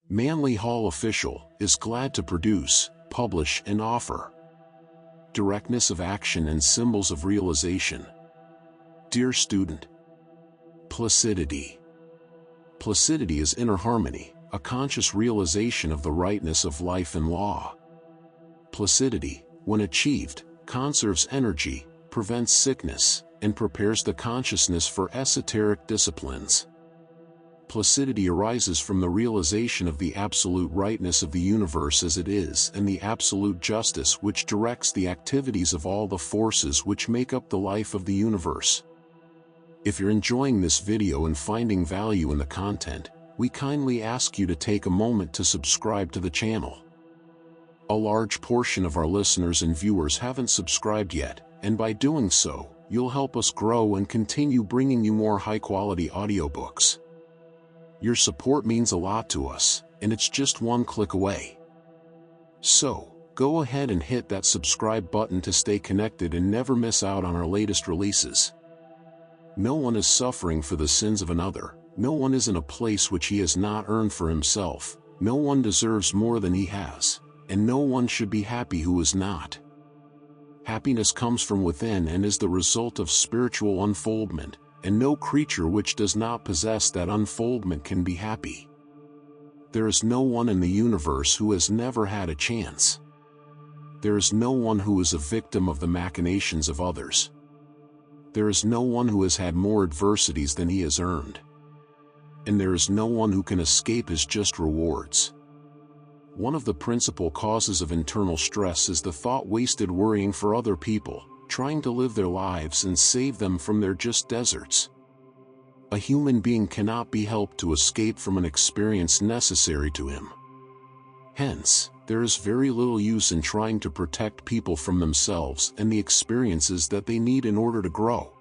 Manly Hall Official is glad to produce, publish and offer directness of action and symbols of realization. Dear student, placidity. Placidity is inner harmony, a conscious realization of the rightness of life and law. Placidity, when achieved, conserves energy, prevents sickness, and prepares the consciousness for esoteric disciplines. Placidity arises from the realization of the absolute rightness of the universe as it is and the absolute justice which directs the activities of all the forces which make up the life of the universe. If you're enjoying this video and finding value in the content, we kindly ask you to take a moment to subscribe to the channel. A large portion of our listeners and viewers haven't subscribed yet, and by doing so, you'll help us grow and continue bringing you more high-quality audiobooks. Your support means a lot to us, and it's just one click away. So, go ahead and hit that subscribe button to stay connected and never miss out on our latest releases. No one is suffering for the sins of another, no one is in a place which he has not earned for himself, no one deserves more than he has, and no one should be happy who is not. Happiness comes from within and is the result of spiritual unfoldment, and no creature which does not possess that unfoldment can be happy. There is no one in the universe who has never had a chance. There is no one who is a victim of the machinations of others. There is no one who has had more adversities than he has earned. And there is no one who can escape his just rewards. One of the principal causes of internal stress is the thought wasted worrying for other people, trying to live their lives and save them from their just deserts. A human being cannot be helped to escape from an experience necessary to him. Hence, there is very little use in trying to protect people from themselves and the experiences that they need in order to grow.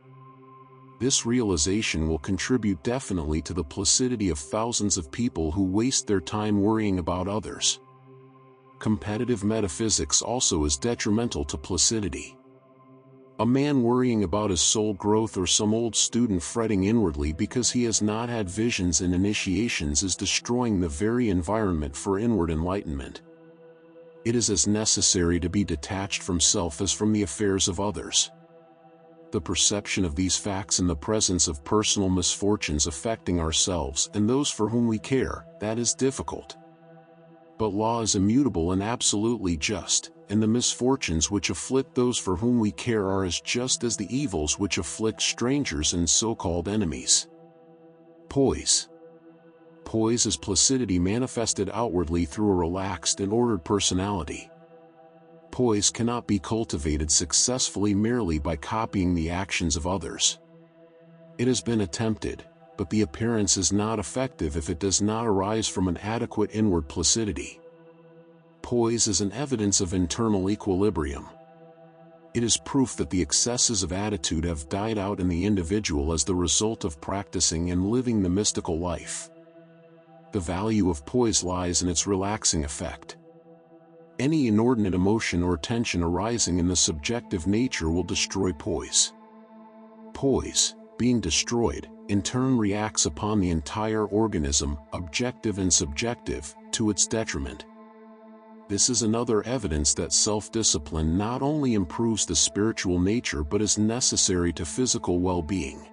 This realization will contribute definitely to the placidity of thousands of people who waste their time worrying about others. Competitive metaphysics also is detrimental to placidity. A man worrying about his soul growth or some old student fretting inwardly because he has not had visions and initiations is destroying the very environment for inward enlightenment. It is as necessary to be detached from self as from the affairs of others. The perception of these facts in the presence of personal misfortunes affecting ourselves and those for whom we care, that is difficult. But law is immutable and absolutely just, and the misfortunes which afflict those for whom we care are as just as the evils which afflict strangers and so-called enemies. Poise. Poise is placidity manifested outwardly through a relaxed and ordered personality. Poise cannot be cultivated successfully merely by copying the actions of others. It has been attempted, but the appearance is not effective if it does not arise from an adequate inward placidity. Poise is an evidence of internal equilibrium. It is proof that the excesses of attitude have died out in the individual as the result of practicing and living the mystical life. The value of poise lies in its relaxing effect. Any inordinate emotion or tension arising in the subjective nature will destroy poise. Poise, being destroyed, in turn reacts upon the entire organism, objective and subjective, to its detriment. This is another evidence that self-discipline not only improves the spiritual nature but is necessary to physical well-being.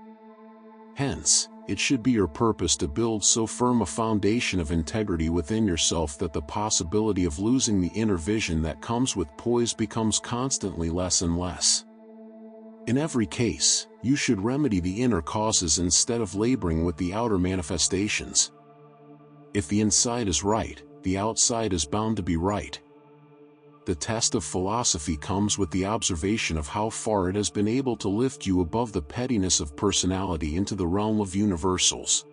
Hence, it should be your purpose to build so firm a foundation of integrity within yourself that the possibility of losing the inner vision that comes with poise becomes constantly less and less. In every case, you should remedy the inner causes instead of laboring with the outer manifestations. If the inside is right, the outside is bound to be right. The test of philosophy comes with the observation of how far it has been able to lift you above the pettiness of personality into the realm of universals.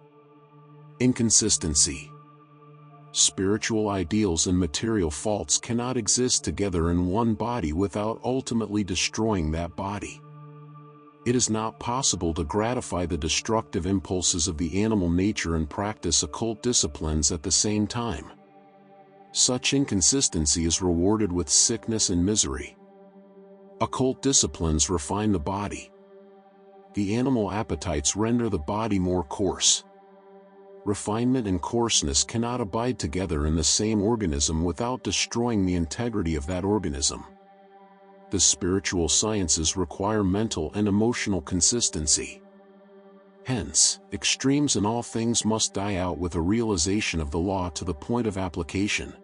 Inconsistency. Spiritual ideals and material faults cannot exist together in one body without ultimately destroying that body. It is not possible to gratify the destructive impulses of the animal nature and practice occult disciplines at the same time. Such inconsistency is rewarded with sickness and misery. Occult disciplines refine the body. The animal appetites render the body more coarse. refinement and coarseness cannot abide together in the same organism without destroying the integrity of that organism. The spiritual sciences require mental and emotional consistency. Hence, extremes in all things must die out with a realization of the law to the point of application.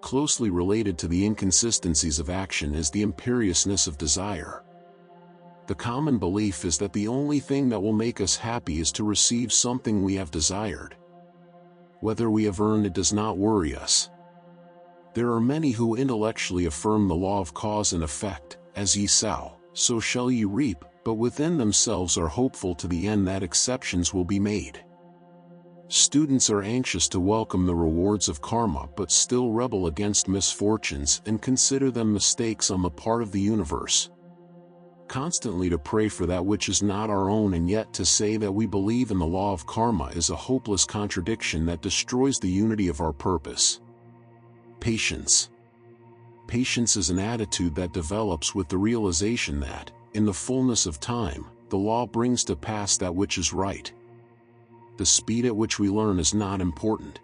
Closely related to the inconsistencies of action is the imperiousness of desire. The common belief is that the only thing that will make us happy is to receive something we have desired. Whether we have earned it does not worry us. There are many who intellectually affirm the law of cause and effect, as ye sow, so shall ye reap, but within themselves are hopeful to the end that exceptions will be made. Students are anxious to welcome the rewards of karma but still rebel against misfortunes and consider them mistakes on the part of the universe. Constantly to pray for that which is not our own and yet to say that we believe in the law of karma is a hopeless contradiction that destroys the unity of our purpose. Patience. Patience is an attitude that develops with the realization that, in the fullness of time, the law brings to pass that which is right. The speed at which we learn is not important.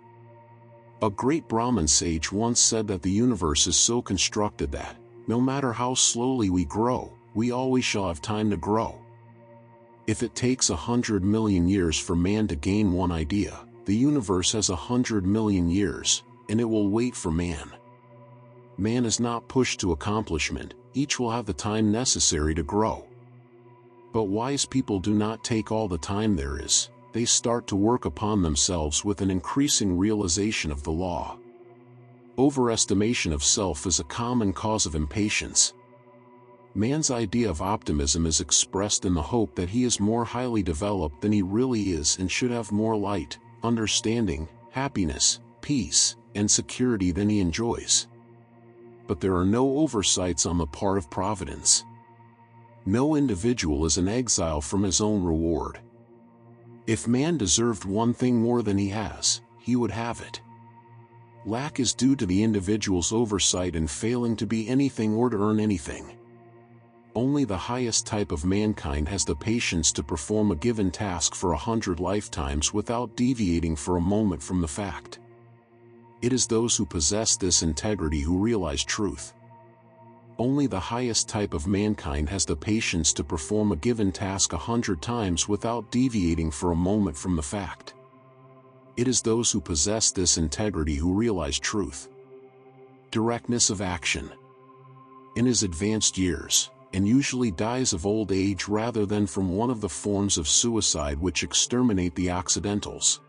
A great Brahmin sage once said that the universe is so constructed that, no matter how slowly we grow, we always shall have time to grow. If it takes 100 million years for man to gain one idea, the universe has 100 million years, and it will wait for man. Man is not pushed to accomplishment, each will have the time necessary to grow. But wise people do not take all the time there is, they start to work upon themselves with an increasing realization of the law. Overestimation of self is a common cause of impatience. Man's idea of optimism is expressed in the hope that he is more highly developed than he really is and should have more light, understanding, happiness, peace, and security than he enjoys. But there are no oversights on the part of providence. No individual is an exile from his own reward. If man deserved one thing more than he has, he would have it. Lack is due to the individual's oversight in failing to be anything or to earn anything. Only the highest type of mankind has the patience to perform a given task for 100 lifetimes without deviating for a moment from the fact. It is those who possess this integrity who realize truth. Only the highest type of mankind has the patience to perform a given task 100 times without deviating for a moment from the fact. It is those who possess this integrity who realize truth. Directness of action. In his advanced years, and usually dies of old age rather than from one of the forms of suicide which exterminate the Occidentals.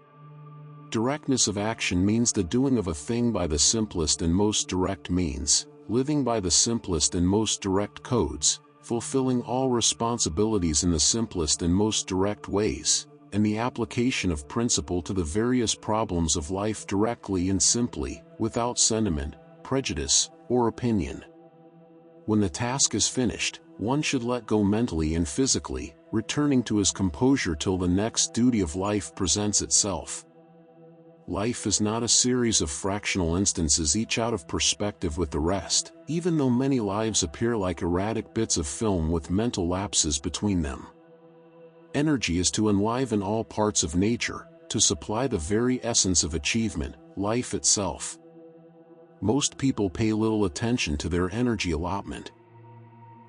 Directness of action means the doing of a thing by the simplest and most direct means, living by the simplest and most direct codes, fulfilling all responsibilities in the simplest and most direct ways, and the application of principle to the various problems of life directly and simply, without sentiment, prejudice, or opinion. When the task is finished, one should let go mentally and physically, returning to his composure till the next duty of life presents itself. Life is not a series of fractional instances each out of perspective with the rest, even though many lives appear like erratic bits of film with mental lapses between them. Energy is to enliven all parts of nature, to supply the very essence of achievement, life itself. Most people pay little attention to their energy allotment.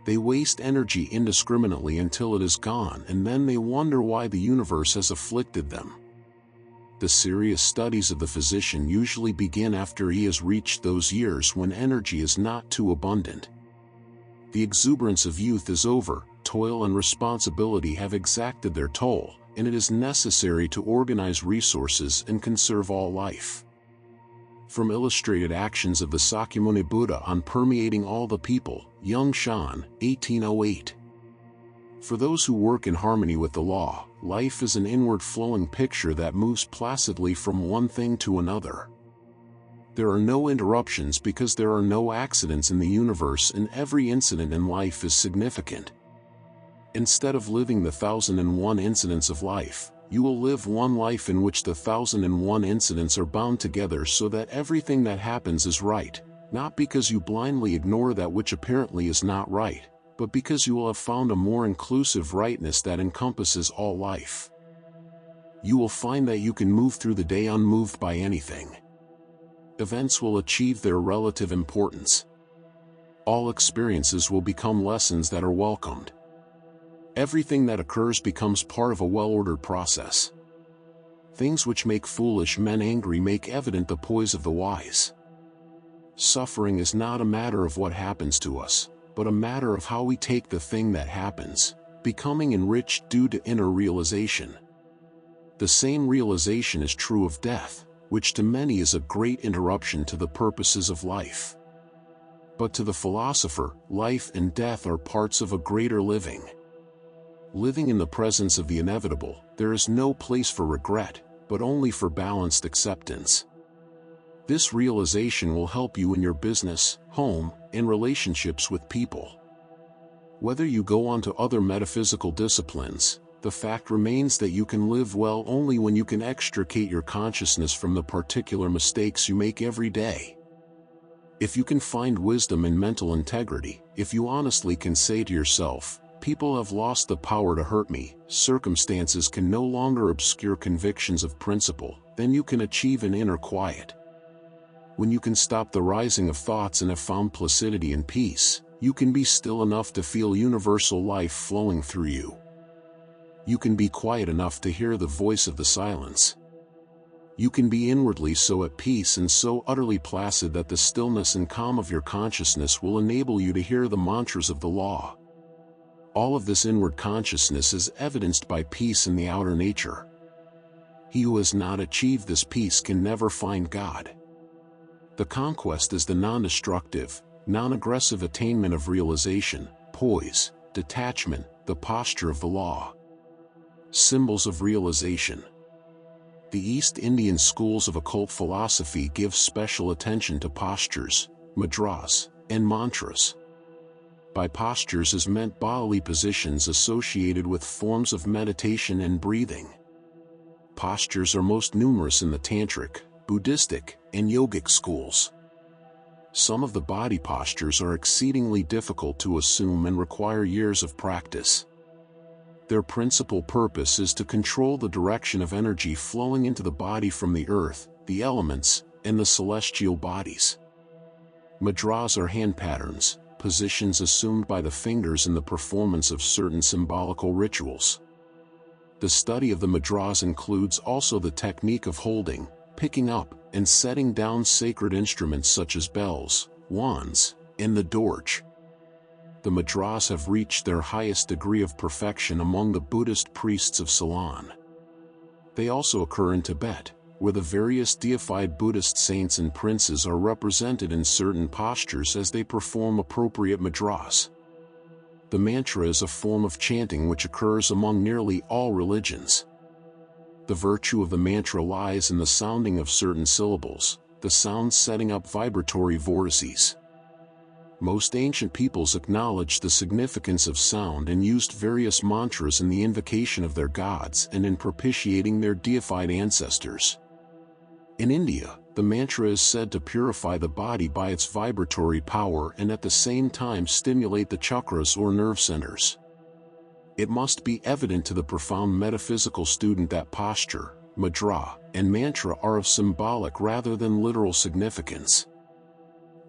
They waste energy indiscriminately until it is gone and then they wonder why the universe has afflicted them. The serious studies of the physician usually begin after he has reached those years when energy is not too abundant. The exuberance of youth is over, toil and responsibility have exacted their toll, and it is necessary to organize resources and conserve all life. From Illustrated Actions of the Sakyamuni Buddha on Permeating All the People, Young Shan, 1808. For those who work in harmony with the law, life is an inward flowing picture that moves placidly from one thing to another. There are no interruptions because there are no accidents in the universe and every incident in life is significant. Instead of living the 1001 incidents of life, you will live one life in which the 1001 incidents are bound together so that everything that happens is right, not because you blindly ignore that which apparently is not right, but because you will have found a more inclusive rightness that encompasses all life. you will find that you can move through the day unmoved by anything. Events will achieve their relative importance. All experiences will become lessons that are welcomed. Everything that occurs becomes part of a well-ordered process. Things which make foolish men angry make evident the poise of the wise. Suffering is not a matter of what happens to us, but a matter of how we take the thing that happens, becoming enriched due to inner realization. The same realization is true of death, which to many is a great interruption to the purposes of life. But to the philosopher, life and death are parts of a greater living. Living in the presence of the inevitable, there is no place for regret, but only for balanced acceptance. This realization will help you in your business, home, and relationships with people. Whether you go on to other metaphysical disciplines, the fact remains that you can live well only when you can extricate your consciousness from the particular mistakes you make every day. If you can find wisdom in mental integrity, if you honestly can say to yourself, "People have lost the power to hurt me, circumstances can no longer obscure convictions of principle," then you can achieve an inner quiet. When you can stop the rising of thoughts and have found placidity and peace, you can be still enough to feel universal life flowing through you. You can be quiet enough to hear the voice of the silence. You can be inwardly so at peace and so utterly placid that the stillness and calm of your consciousness will enable you to hear the mantras of the law. All of this inward consciousness is evidenced by peace in the outer nature. He who has not achieved this peace can never find God. The conquest is the non-destructive, non-aggressive attainment of realization, poise, detachment, the posture of the law. Symbols of realization. The East Indian schools of occult philosophy give special attention to postures, mudras, and mantras. By postures is meant bodily positions associated with forms of meditation and breathing. Postures are most numerous in the Tantric, Buddhistic, and yogic schools. Some of the body postures are exceedingly difficult to assume and require years of practice. Their principal purpose is to control the direction of energy flowing into the body from the earth, the elements, and the celestial bodies. Mudras are hand patterns, positions assumed by the fingers in the performance of certain symbolical rituals. The study of the mudras includes also the technique of holding, picking up, and setting down sacred instruments such as bells, wands, and the dorje. The mudras have reached their highest degree of perfection among the Buddhist priests of Ceylon. They also occur in Tibet, where the various deified Buddhist saints and princes are represented in certain postures as they perform appropriate mudras. The mantra is a form of chanting which occurs among nearly all religions. The virtue of the mantra lies in the sounding of certain syllables, the sounds setting up vibratory vortices. Most ancient peoples acknowledged the significance of sound and used various mantras in the invocation of their gods and in propitiating their deified ancestors. In India, the mantra is said to purify the body by its vibratory power and at the same time stimulate the chakras or nerve centers. It must be evident to the profound metaphysical student that posture, mudra, and mantra are of symbolic rather than literal significance.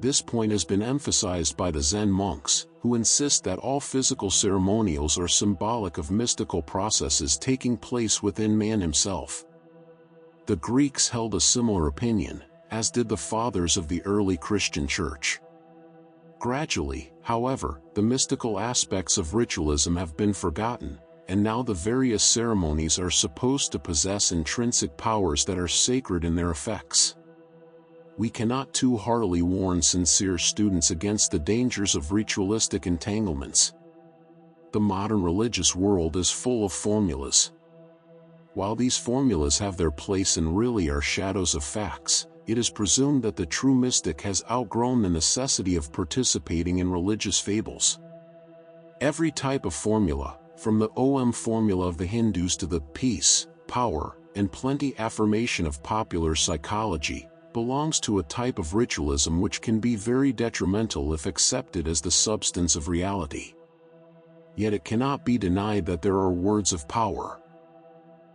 This point has been emphasized by the Zen monks, who insist that all physical ceremonials are symbolic of mystical processes taking place within man himself. The Greeks held a similar opinion, as did the fathers of the early Christian Church. Gradually, however, the mystical aspects of ritualism have been forgotten, and now the various ceremonies are supposed to possess intrinsic powers that are sacred in their effects. We cannot too heartily warn sincere students against the dangers of ritualistic entanglements. The modern religious world is full of formulas. While these formulas have their place and really are shadows of facts, it is presumed that the true mystic has outgrown the necessity of participating in religious fables. Every type of formula, from the Om formula of the Hindus to the peace, power, and plenty affirmation of popular psychology, belongs to a type of ritualism which can be very detrimental if accepted as the substance of reality. Yet it cannot be denied that there are words of power.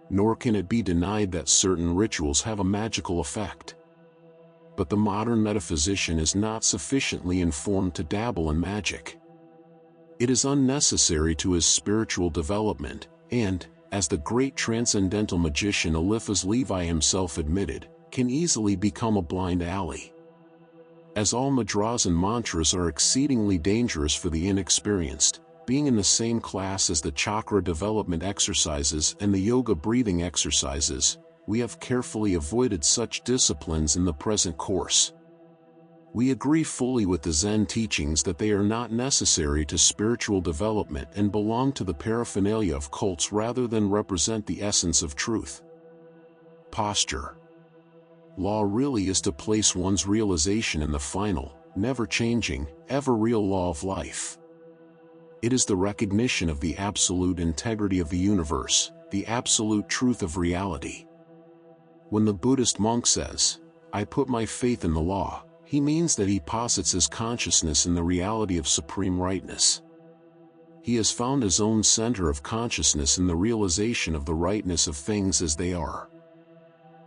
nor can it be denied that certain rituals have a magical effect. But the modern metaphysician is not sufficiently informed to dabble in magic. It is unnecessary to his spiritual development, and, as the great transcendental magician Eliphas Levi himself admitted, can easily become a blind alley. As all mudras and mantras are exceedingly dangerous for the inexperienced, being in the same class as the chakra development exercises and the yoga breathing exercises, we have carefully avoided such disciplines in the present course. We agree fully with the Zen teachings that they are not necessary to spiritual development and belong to the paraphernalia of cults rather than represent the essence of truth. Posture. Law really is to place one's realization in the final, never-changing, ever-real law of life. It is the recognition of the absolute integrity of the universe, the absolute truth of reality. When the Buddhist monk says, "I put my faith in the law," he means that he posits his consciousness in the reality of supreme rightness. He has found his own center of consciousness in the realization of the rightness of things as they are.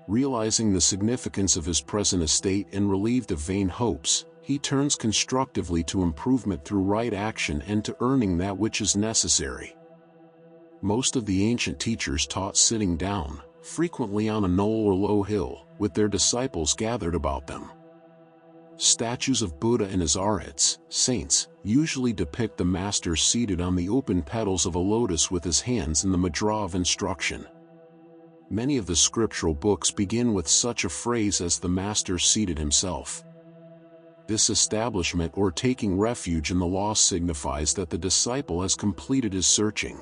Realizing the significance of his present estate and relieved of vain hopes, he turns constructively to improvement through right action and to earning that which is necessary. Most of the ancient teachers taught sitting down, frequently on a knoll or low hill, with their disciples gathered about them. Statues of Buddha and his arhats, saints, usually depict the master seated on the open petals of a lotus with his hands in the mudra of instruction. Many of the scriptural books begin with such a phrase as "the master seated himself." This establishment or taking refuge in the law signifies that the disciple has completed his searching.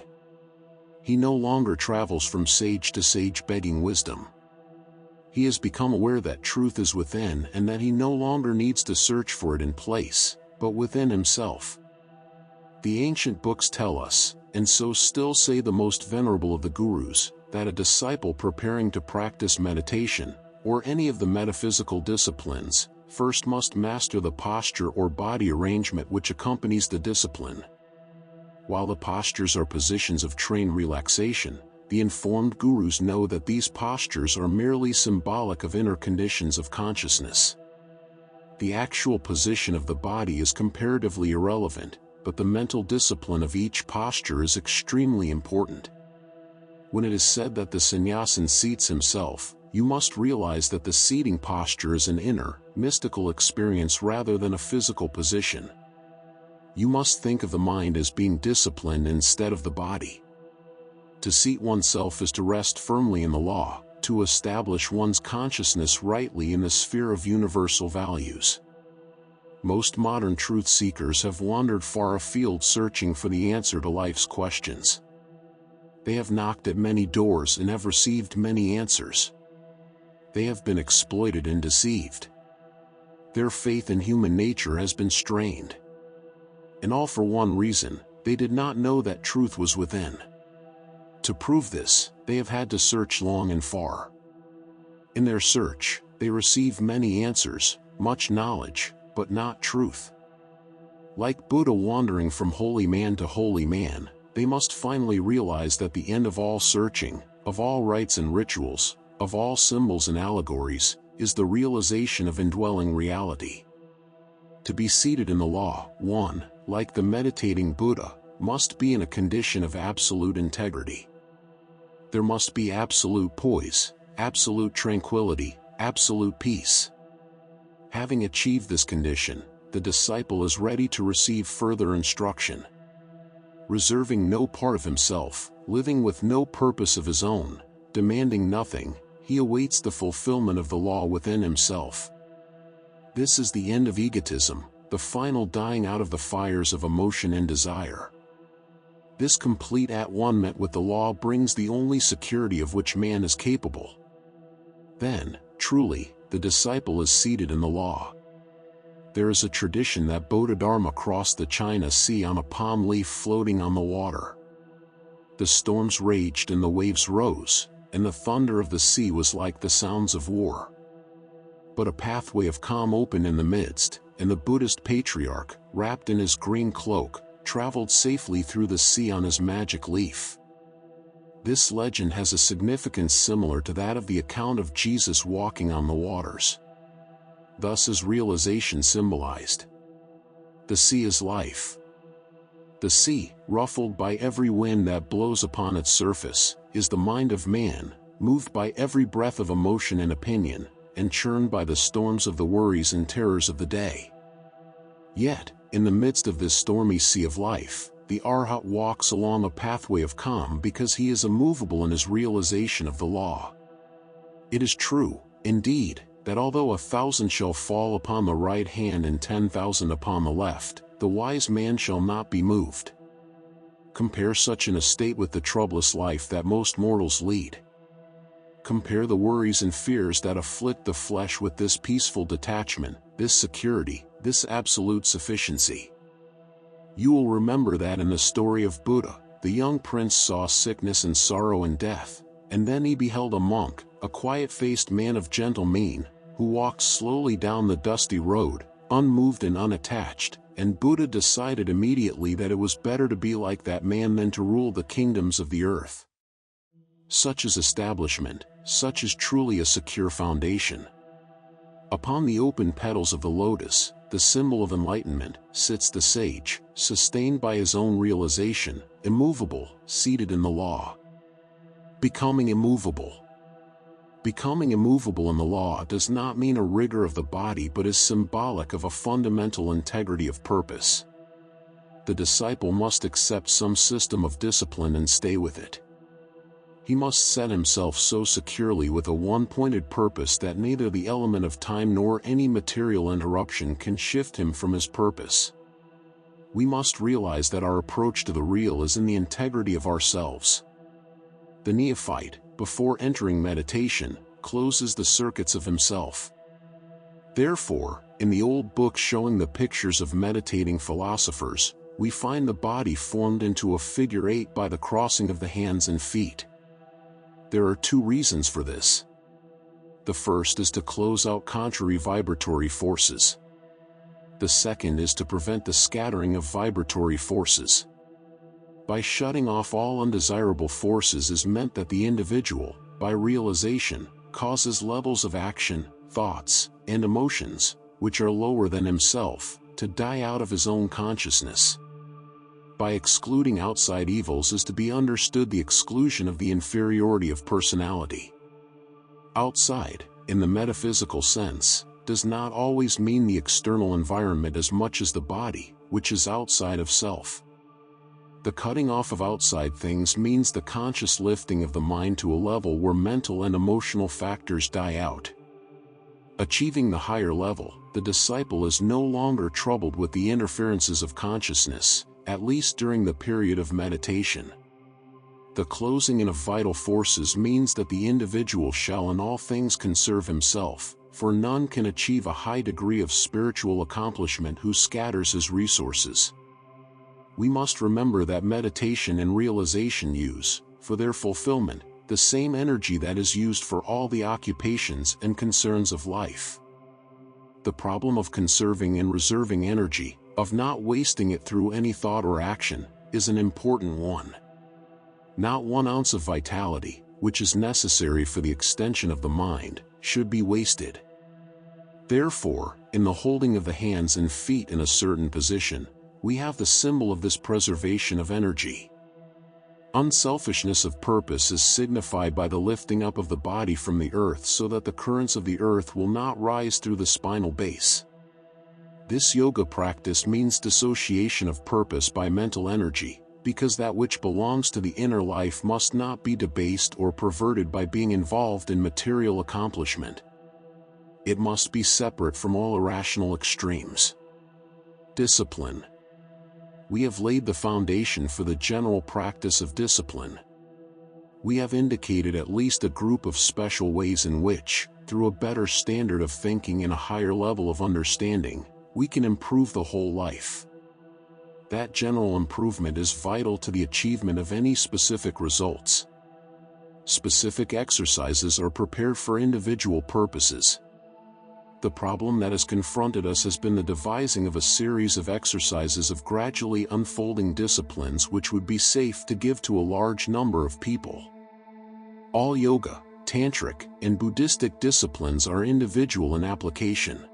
He no longer travels from sage to sage begging wisdom. He has become aware that truth is within and that he no longer needs to search for it in place, but within himself. The ancient books tell us, and so still say the most venerable of the gurus, that a disciple preparing to practice meditation, or any of the metaphysical disciplines, first must master the posture or body arrangement which accompanies the discipline. While the postures are positions of trained relaxation, the informed gurus know that these postures are merely symbolic of inner conditions of consciousness. The actual position of the body is comparatively irrelevant, but the mental discipline of each posture is extremely important. When it is said that the sannyasin seats himself, you must realize that the seating posture is an inner, mystical experience rather than a physical position. You must think of the mind as being disciplined instead of the body. To seat oneself is to rest firmly in the law, to establish one's consciousness rightly in the sphere of universal values. Most modern truth seekers have wandered far afield searching for the answer to life's questions. They have knocked at many doors and have received many answers. They have been exploited and deceived. Their faith in human nature has been strained. And all for one reason: they did not know that truth was within. To prove this, they have had to search long and far. In their search, they receive many answers, much knowledge, but not truth. Like Buddha wandering from holy man to holy man, they must finally realize that the end of all searching, of all rites and rituals, of all symbols and allegories, is the realization of indwelling reality. To be seated in the law, one, like the meditating Buddha, must be in a condition of absolute integrity. There must be absolute poise, absolute tranquility, absolute peace. Having achieved this condition, the disciple is ready to receive further instruction. Reserving no part of himself, living with no purpose of his own, demanding nothing, he awaits the fulfillment of the law within himself. This is the end of egotism, the final dying out of the fires of emotion and desire. This complete at-one-ment with the law brings the only security of which man is capable. Then, truly, the disciple is seated in the law. There is a tradition that Bodhidharma crossed the China Sea on a palm leaf floating on the water. The storms raged and the waves rose, and the thunder of the sea was like the sounds of war. But a pathway of calm opened in the midst, and the Buddhist patriarch, wrapped in his green cloak, traveled safely through the sea on his magic leaf. This legend has a significance similar to that of the account of Jesus walking on the waters. Thus is realization symbolized. The sea is life. The sea, ruffled by every wind that blows upon its surface, is the mind of man, moved by every breath of emotion and opinion, and churned by the storms of the worries and terrors of the day. Yet, in the midst of this stormy sea of life, the Arhat walks along a pathway of calm because he is immovable in his realization of the law. It is true, indeed, that although 1,000 shall fall upon the right hand and 10,000 upon the left, the wise man shall not be moved. Compare such an estate with the troublous life that most mortals lead. Compare the worries and fears that afflict the flesh with this peaceful detachment, this security, this absolute sufficiency. You will remember that in the story of Buddha, the young prince saw sickness and sorrow and death, and then he beheld a monk, a quiet-faced man of gentle mien, who walked slowly down the dusty road, unmoved and unattached, and Buddha decided immediately that it was better to be like that man than to rule the kingdoms of the earth. Such is establishment, such is truly a secure foundation. Upon the open petals of the lotus, the symbol of enlightenment, sits the sage, sustained by his own realization, immovable, seated in the law. Becoming immovable. Becoming immovable in the law does not mean a rigor of the body but is symbolic of a fundamental integrity of purpose. The disciple must accept some system of discipline and stay with it. He must set himself so securely with a one-pointed purpose that neither the element of time nor any material interruption can shift him from his purpose. We must realize that our approach to the real is in the integrity of ourselves. The neophyte, before entering meditation, closes the circuits of himself. Therefore, in the old books showing the pictures of meditating philosophers, we find the body formed into a figure 8 by the crossing of the hands and feet. There are two reasons for this. The first is to close out contrary vibratory forces. The second is to prevent the scattering of vibratory forces. By shutting off all undesirable forces is meant that the individual, by realization, causes levels of action, thoughts, and emotions, which are lower than himself, to die out of his own consciousness. By excluding outside evils is to be understood the exclusion of the inferiority of personality. Outside, in the metaphysical sense, does not always mean the external environment as much as the body, which is outside of self. The cutting off of outside things means the conscious lifting of the mind to a level where mental and emotional factors die out. Achieving the higher level, the disciple is no longer troubled with the interferences of consciousness, at least during the period of meditation. The closing in of vital forces means that the individual shall in all things conserve himself, for none can achieve a high degree of spiritual accomplishment who scatters his resources. We must remember that meditation and realization use, for their fulfillment, the same energy that is used for all the occupations and concerns of life. The problem of conserving and reserving energy, of not wasting it through any thought or action, is an important one. Not 1 ounce of vitality, which is necessary for the extension of the mind, should be wasted. Therefore, in the holding of the hands and feet in a certain position, we have the symbol of this preservation of energy. Unselfishness of purpose is signified by the lifting up of the body from the earth so that the currents of the earth will not rise through the spinal base. This yoga practice means dissociation of purpose by mental energy, because that which belongs to the inner life must not be debased or perverted by being involved in material accomplishment. It must be separate from all irrational extremes. Discipline. We have laid the foundation for the general practice of discipline. We have indicated at least a group of special ways in which, through a better standard of thinking and a higher level of understanding, we can improve the whole life. That general improvement is vital to the achievement of any specific results. Specific exercises are prepared for individual purposes. The problem that has confronted us has been the devising of a series of exercises of gradually unfolding disciplines which would be safe to give to a large number of people. All yoga, tantric, and Buddhistic disciplines are individual in application.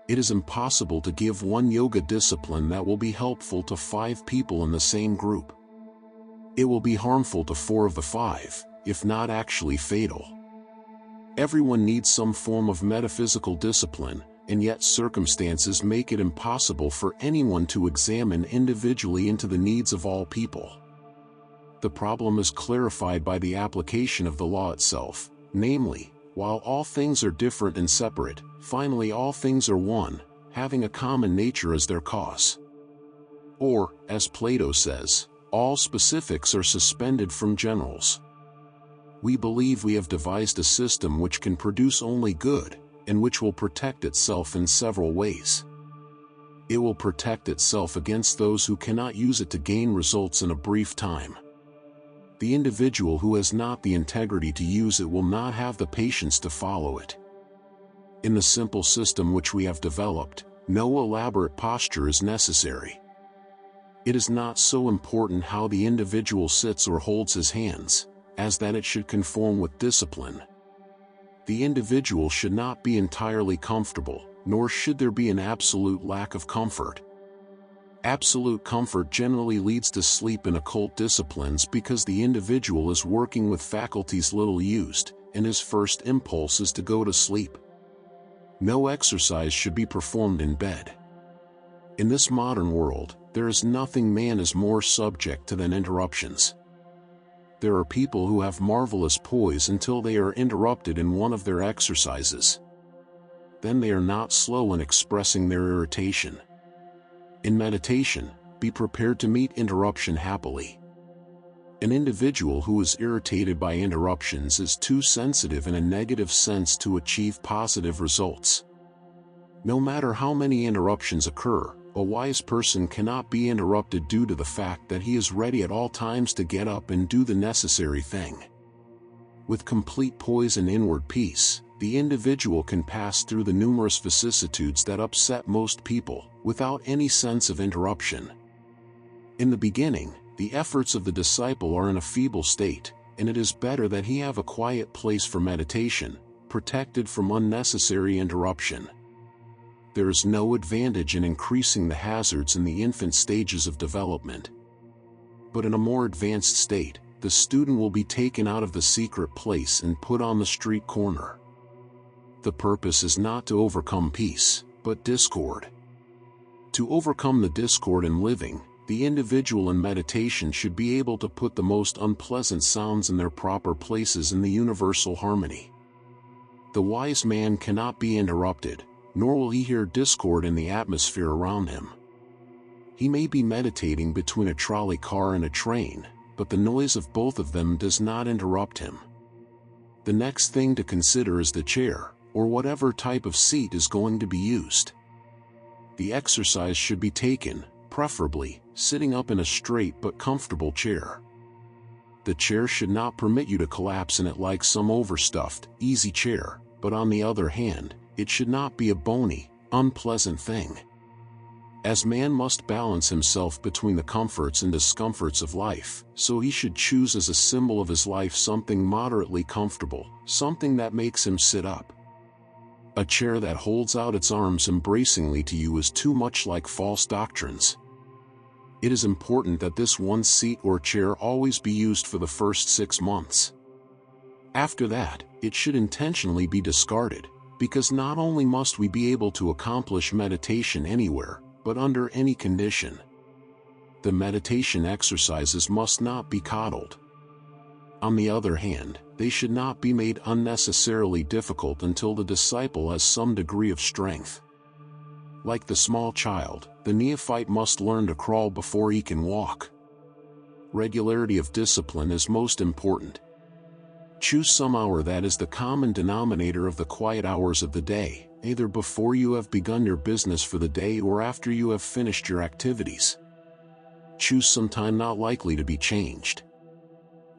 It is impossible to give one yoga discipline that will be helpful to 5 people in the same group. It will be harmful to 4 of the 5, if not actually fatal. Everyone needs some form of metaphysical discipline, and yet circumstances make it impossible for anyone to examine individually into the needs of all people. The problem is clarified by the application of the law itself, namely, while all things are different and separate, finally all things are one, having a common nature as their cause. Or, as Plato says, all specifics are suspended from generals. We believe we have devised a system which can produce only good, and which will protect itself in several ways. It will protect itself against those who cannot use it to gain results in a brief time. The individual who has not the integrity to use it will not have the patience to follow it. In the simple system which we have developed, no elaborate posture is necessary. It is not so important how the individual sits or holds his hands, as that it should conform with discipline. The individual should not be entirely comfortable, nor should there be an absolute lack of comfort. Absolute comfort generally leads to sleep in occult disciplines because the individual is working with faculties little used, and his first impulse is to go to sleep. No exercise should be performed in bed. In this modern world, there is nothing man is more subject to than interruptions. There are people who have marvelous poise until they are interrupted in one of their exercises. Then they are not slow in expressing their irritation. In meditation, be prepared to meet interruption happily. An individual who is irritated by interruptions is too sensitive in a negative sense to achieve positive results. No matter how many interruptions occur, a wise person cannot be interrupted due to the fact that he is ready at all times to get up and do the necessary thing. With complete poise and inward peace, the individual can pass through the numerous vicissitudes that upset most people, without any sense of interruption. In the beginning, the efforts of the disciple are in a feeble state, and it is better that he have a quiet place for meditation, protected from unnecessary interruption. There is no advantage in increasing the hazards in the infant stages of development. But in a more advanced state, the student will be taken out of the secret place and put on the street corner. The purpose is not to overcome peace, but discord. To overcome the discord in living, the individual in meditation should be able to put the most unpleasant sounds in their proper places in the universal harmony. The wise man cannot be interrupted, nor will he hear discord in the atmosphere around him. He may be meditating between a trolley car and a train, but the noise of both of them does not interrupt him. The next thing to consider is the chair, or whatever type of seat is going to be used. The exercise should be taken, preferably, sitting up in a straight but comfortable chair. The chair should not permit you to collapse in it like some overstuffed, easy chair, but on the other hand, it should not be a bony, unpleasant thing. As man must balance himself between the comforts and discomforts of life, so he should choose as a symbol of his life something moderately comfortable, something that makes him sit up. A chair that holds out its arms embracingly to you is too much like false doctrines. It is important that this one seat or chair always be used for the first 6 months. After that, it should intentionally be discarded, because not only must we be able to accomplish meditation anywhere, but under any condition. The meditation exercises must not be coddled. On the other hand, they should not be made unnecessarily difficult until the disciple has some degree of strength. Like the small child, the neophyte must learn to crawl before he can walk. Regularity of discipline is most important. Choose some hour that is the common denominator of the quiet hours of the day, either before you have begun your business for the day or after you have finished your activities. Choose some time not likely to be changed.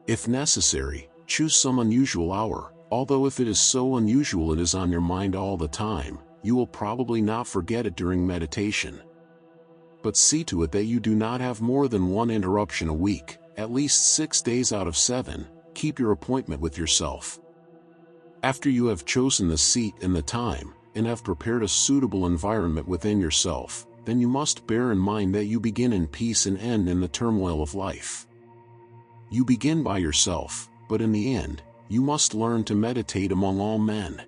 If necessary, choose some unusual hour, although if it is so unusual it is on your mind all the time, you will probably not forget it during meditation. But see to it that you do not have more than one interruption a week, at least 6 days out of 7. keep your appointment with yourself. After you have chosen the seat and the time, and have prepared a suitable environment within yourself, then you must bear in mind that you begin in peace and end in the turmoil of life. You begin by yourself, but in the end, you must learn to meditate among all men.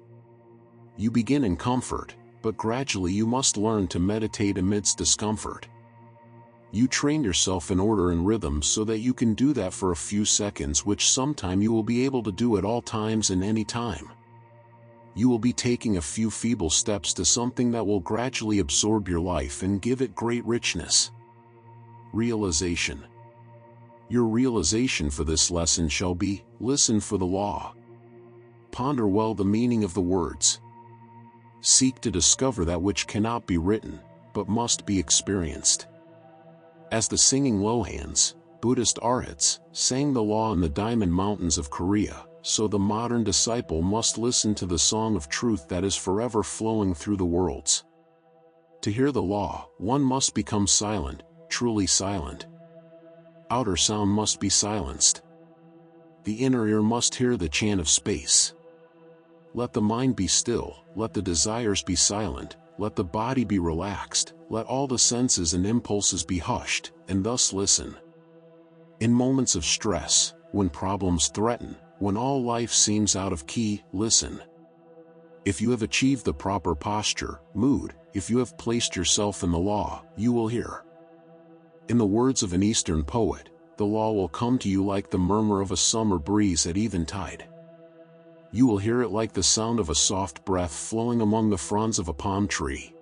You begin in comfort, but gradually you must learn to meditate amidst discomfort. You train yourself in order and rhythm so that you can do that for a few seconds, which sometime you will be able to do at all times and any time. You will be taking a few feeble steps to something that will gradually absorb your life and give it great richness. Realization. Your realization for this lesson shall be, listen for the law. Ponder well the meaning of the words. Seek to discover that which cannot be written, but must be experienced. As the singing Lohans, Buddhist arhats, sang the law in the Diamond Mountains of Korea, so the modern disciple must listen to the song of truth that is forever flowing through the worlds. To hear the law, one must become silent, truly silent. Outer sound must be silenced. The inner ear must hear the chant of space. Let the mind be still, let the desires be silent, let the body be relaxed, let all the senses and impulses be hushed, and thus listen. In moments of stress, when problems threaten, when all life seems out of key, listen. If you have achieved the proper posture, mood, if you have placed yourself in the law, you will hear. In the words of an Eastern poet, the law will come to you like the murmur of a summer breeze at eventide. You will hear it like the sound of a soft breath flowing among the fronds of a palm tree.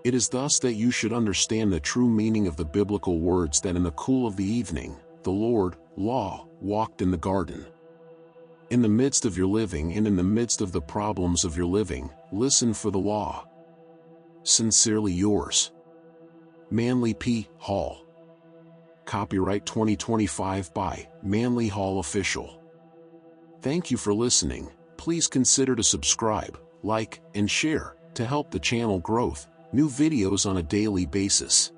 It is thus that you should understand the true meaning of the biblical words that in the cool of the evening, the Lord, law, walked in the garden. In the midst of your living and in the midst of the problems of your living, listen for the law. Sincerely yours, Manly P. Hall. Copyright 2025 by Manly Hall Official. Thank you for listening. Please consider to subscribe, like, and share to help the channel growth. New videos on a daily basis.